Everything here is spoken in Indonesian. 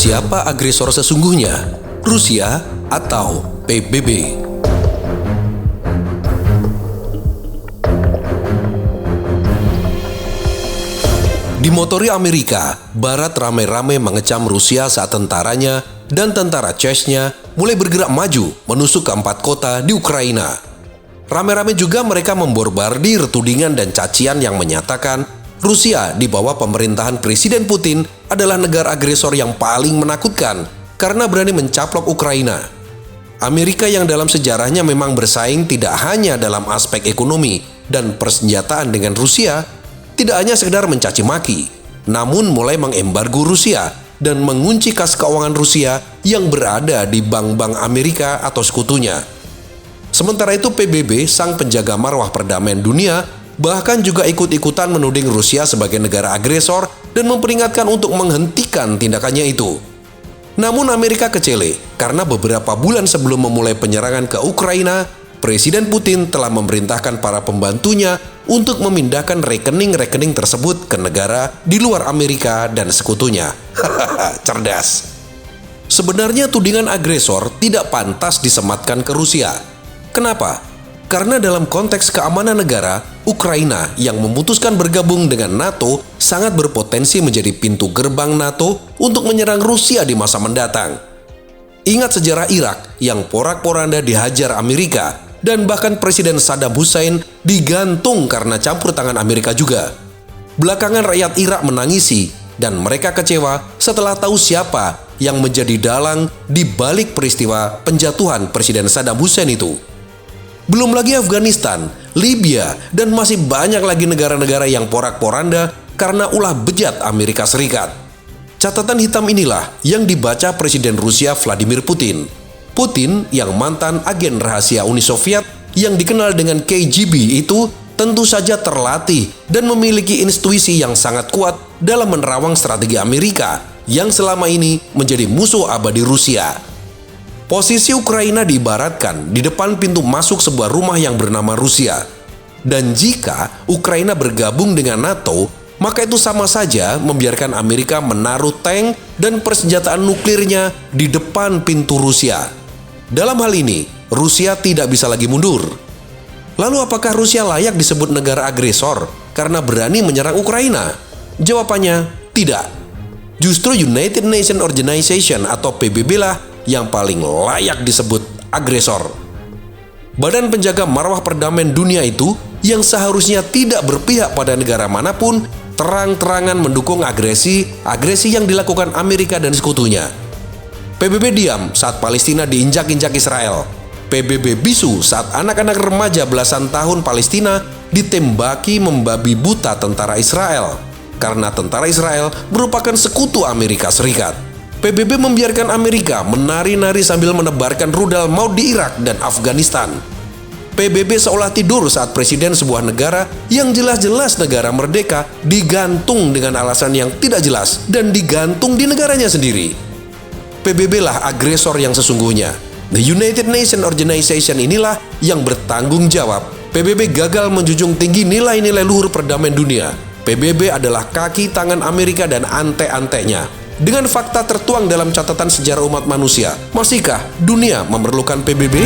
Siapa agresor sesungguhnya? Rusia atau PBB? Dimotori Amerika, Barat ramai-ramai mengecam Rusia saat tentaranya dan tentara Chechnya mulai bergerak maju menusuk ke 4 kota di Ukraina. Ramai-ramai juga mereka memborbardir tudingan dan cacian yang menyatakan Rusia di bawah pemerintahan Presiden Putin adalah negara agresor yang paling menakutkan karena berani mencaplok Ukraina. Amerika yang dalam sejarahnya memang bersaing tidak hanya dalam aspek ekonomi dan persenjataan dengan Rusia, tidak hanya sekedar mencaci maki, namun mulai mengembargo Rusia dan mengunci kas keuangan Rusia yang berada di bank-bank Amerika atau sekutunya. Sementara itu PBB, sang penjaga marwah perdamaian dunia, bahkan juga ikut-ikutan menuding Rusia sebagai negara agresor dan memperingatkan untuk menghentikan tindakannya itu. Namun Amerika kecele karena beberapa bulan sebelum memulai penyerangan ke Ukraina, Presiden Putin telah memerintahkan para pembantunya untuk memindahkan rekening-rekening tersebut ke negara di luar Amerika dan sekutunya. Hahaha, cerdas. Sebenarnya tudingan agresor tidak pantas disematkan ke Rusia. Kenapa? Karena dalam konteks keamanan negara, Ukraina yang memutuskan bergabung dengan NATO sangat berpotensi menjadi pintu gerbang NATO untuk menyerang Rusia di masa mendatang. Ingat sejarah Irak yang porak-poranda dihajar Amerika dan bahkan Presiden Saddam Hussein digantung karena campur tangan Amerika juga. Belakangan rakyat Irak menangisi dan mereka kecewa setelah tahu siapa yang menjadi dalang di balik peristiwa penjatuhan Presiden Saddam Hussein itu. Belum lagi Afghanistan, Libya, dan masih banyak lagi negara-negara yang porak-poranda karena ulah bejat Amerika Serikat. Catatan hitam inilah yang dibaca Presiden Rusia Vladimir Putin. Putin yang mantan agen rahasia Uni Soviet yang dikenal dengan KGB itu tentu saja terlatih dan memiliki intuisi yang sangat kuat dalam menerawang strategi Amerika yang selama ini menjadi musuh abadi Rusia. Posisi Ukraina diibaratkan di depan pintu masuk sebuah rumah yang bernama Rusia. Dan jika Ukraina bergabung dengan NATO, maka itu sama saja membiarkan Amerika menaruh tank dan persenjataan nuklirnya di depan pintu Rusia. Dalam hal ini, Rusia tidak bisa lagi mundur. Lalu apakah Rusia layak disebut negara agresor karena berani menyerang Ukraina? Jawabannya, tidak. Justru United Nations Organization atau PBB lah yang paling layak disebut agresor. Badan penjaga marwah perdamaian dunia itu yang seharusnya tidak berpihak pada negara manapun terang-terangan mendukung agresi yang dilakukan Amerika dan sekutunya. PBB diam saat Palestina diinjak-injak Israel. PBB bisu saat anak-anak remaja belasan tahun Palestina ditembaki membabi buta tentara Israel karena tentara Israel merupakan sekutu Amerika Serikat. PBB membiarkan Amerika menari-nari sambil menebarkan rudal maut di Irak dan Afghanistan. PBB seolah tidur saat presiden sebuah negara yang jelas-jelas negara merdeka digantung dengan alasan yang tidak jelas dan digantung di negaranya sendiri. PBB lah agresor yang sesungguhnya. The United Nations Organization inilah yang bertanggung jawab. PBB gagal menjunjung tinggi nilai-nilai luhur perdamaian dunia. PBB adalah kaki tangan Amerika dan ante-antenya. Dengan fakta tertuang dalam catatan sejarah umat manusia, masihkah dunia memerlukan PBB?